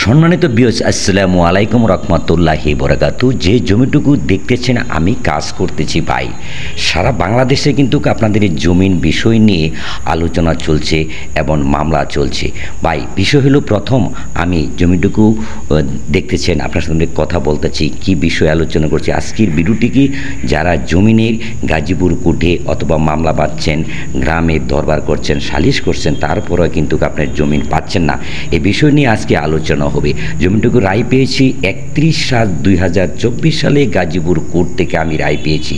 সম্মানিত ভিউয়ার্স, আসসালামু আলাইকুম রহমতুল্লাহি বরকাতু। যে জমিটুকু দেখতেছেন আমি কাজ করতেছি ভাই, সারা বাংলাদেশে কিন্তু আপনাদের এই জমিন বিষয় নিয়ে আলোচনা চলছে এবং মামলা চলছে ভাই। বিষয় হলো, প্রথম আমি জমিটুকু দেখতেছেন আপনার সঙ্গে কথা বলতেছি, কি বিষয় আলোচনা করছি আজকের ভিডিওটি কি, যারা জমিনের গাজীপুর কোর্টে অথবা মামলা বাঁধছেন, গ্রামে দরবার করছেন, সালিশ করছেন, তারপরেও কিন্তু আপনার জমিন পাচ্ছেন না, এই বিষয় নিয়ে আজকে আলোচনা হবে। জমিটুকু রায় পেয়েছি 31/7/2024 সালে গাজীপুর কোর্ট থেকে আমি রায় পেয়েছি।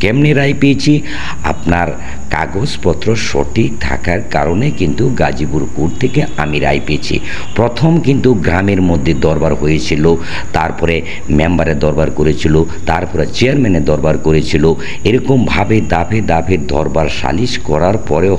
কেমনে রায় পেয়েছি? আপনার কাগজপত্র সঠিক থাকার কারণে কিন্তু গাজীপুর কোর্ট থেকে আমি রায় পেয়েছি। প্রথম কিন্তু গ্রামের মধ্যে দরবার হয়েছিল, তারপরে মেম্বারের দরবার করেছিল, তারপরে চেয়ারম্যানের দরবার করেছিল, এরকমভাবে দাফে দাফে দরবার সালিশ করার পরেও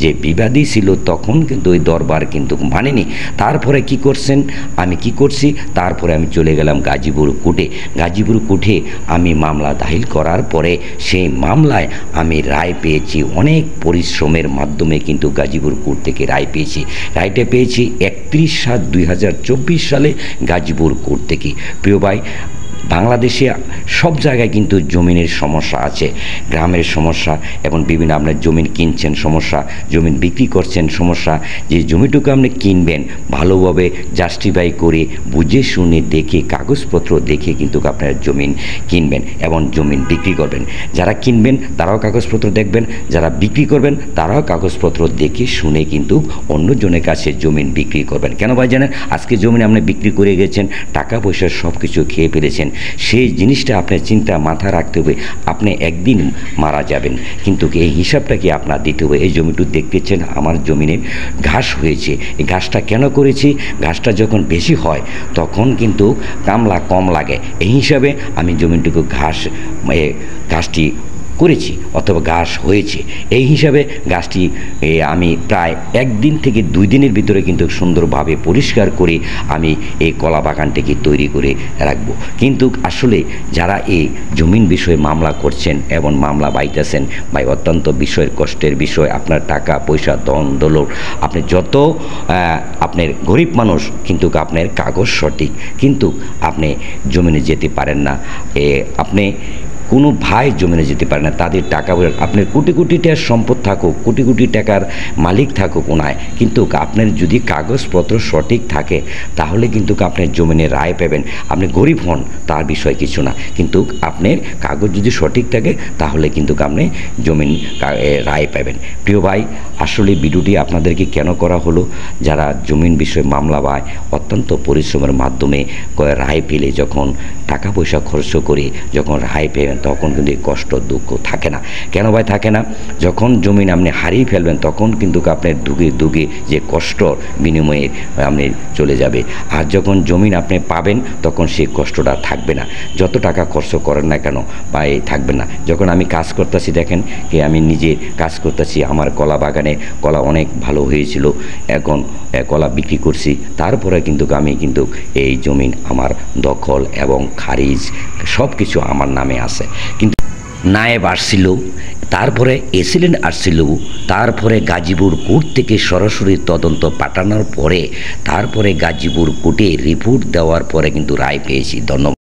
যে বিবাদী ছিল তখন কিন্তু ওই দরবার কিন্তু মানেনি। তারপরে কি করছেন, আমি কি করছি, তারপরে আমি চলে গেলাম গাজীপুর কোর্টে। গাজীপুর কোর্টে আমি মামলা দাখিল করার পরে সেই মামলায় আমি রায় পেয়েছি, অনেক পরিশ্রমের মাধ্যমে কিন্তু গাজীপুর কোর্ট থেকে রায় পেয়েছি। রায়টা পেয়েছি 31/7/2024 সালে গাজীপুর কোর্ট থেকে। প্রিয় ভাই, বাংলাদেশে সব জায়গায় কিন্তু জমিনের সমস্যা আছে, গ্রামের সমস্যা, এবং বিভিন্ন আপনার জমিন কিনছেন সমস্যা, জমিন বিক্রি করছেন সমস্যা। যে জমিটুকু আপনি কিনবেন ভালোভাবে জাস্টিফাই করে বুঝে শুনে দেখে কাগজপত্র দেখে কিন্তু আপনার জমিন কিনবেন এবং জমিন বিক্রি করবেন। যারা কিনবেন তারাও কাগজপত্র দেখবেন, যারা বিক্রি করবেন তারাও কাগজপত্র দেখে শুনে কিন্তু অন্যজনের কাছে জমিন বিক্রি করবেন। কেন ভাই জানেন? আজকে জমিন আপনি বিক্রি করে গেছেন, টাকা পয়সা সব কিছু খেয়ে ফেলেছেন, সেই জিনিসটা আপনার চিন্তা মাথা রাখতে হবে, আপনি একদিন মারা যাবেন, কিন্তু এই হিসাবটা কি আপনার দিতে হবে। এই জমিটু দেখতেছেন আমার জমিনে ঘাস হয়েছে, এই ঘাসটা কেন করেছি? ঘাসটা যখন বেশি হয় তখন কিন্তু কামলা কম লাগে, এই হিসাবে আমি জমিটুকু ঘাসটি করেছি অথবা ঘাস হয়েছে, এই হিসাবে গাছটি আমি প্রায় 1 দিন থেকে 2 দিনের ভিতরে কিন্তু সুন্দরভাবে পরিষ্কার করে আমি এই কলা বাগানটিকে তৈরি করে রাখব। কিন্তু আসলে যারা এই জমিন বিষয়ে মামলা করছেন এবং মামলা বাইতেছেন ভাই, অত্যন্ত বিষয়ের কষ্টের বিষয়। আপনার টাকা পয়সা ধন দৌলত, আপনি যত আপনার গরিব মানুষ কিন্তু আপনার কাগজ সঠিক, কিন্তু আপনি জমিনে যেতে পারেন না, আপনি কোনো ভাই জমিনে যেতে পারে না, তাদের টাকা আপনার কোটি কোটি টাকার সম্পদ থাকুক, কোটি কোটি টাকার মালিক থাকুক ওনায়, কিন্তু আপনার যদি কাগজপত্র সঠিক থাকে তাহলে কিন্তু আপনার জমিনে রায় পাবেন। আপনি গরিব হন তার বিষয় কিছু না, কিন্তু আপনার কাগজ যদি সঠিক থাকে তাহলে কিন্তু আপনি জমিন রায় পাবেন। প্রিয় ভাই, আসলে ভিডিওটি আপনাদেরকে কেন করা হলো, যারা জমিন বিষয়ে মামলা পায় অত্যন্ত পরিশ্রমের মাধ্যমে রায় পেলে, যখন টাকা পয়সা খরচ করে যখন রায় পেয়ে তখন কিন্তু এই কষ্ট দুঃখ থাকে না। কেন ভাই থাকে না? যখন জমিন আপনি হারিয়ে ফেলবেন তখন কিন্তু আপনার দুগে দুগে যে কষ্ট বিনিময়ে আপনি চলে যাবে, আর যখন জমিন আপনি পাবেন তখন সেই কষ্টটা থাকবে না, যত টাকা খরচ করেন না কেন বা থাকবে না। যখন আমি কাজ করতেছি, দেখেন কি আমি নিজে কাজ করতেছি, আমার কলা বাগানে কলা অনেক ভালো হয়েছিল, এখন কলা বিক্রি করছি, তারপরে কিন্তু আমি কিন্তু এই জমিন আমার দখল এবং খারিজ সব কিছু আমার নামে আছে। কিন্তু নায়েব আসছিল, তারপরে এসিলেন্ট আসছিল, তারপরে গাজীপুর কোর্ট থেকে সরাসরি তদন্ত পাঠানোর পরে তারপরে গাজীপুর কোর্টে রিপোর্ট দেওয়ার পরে কিন্তু রায় পেয়েছি। ধন্যবাদ।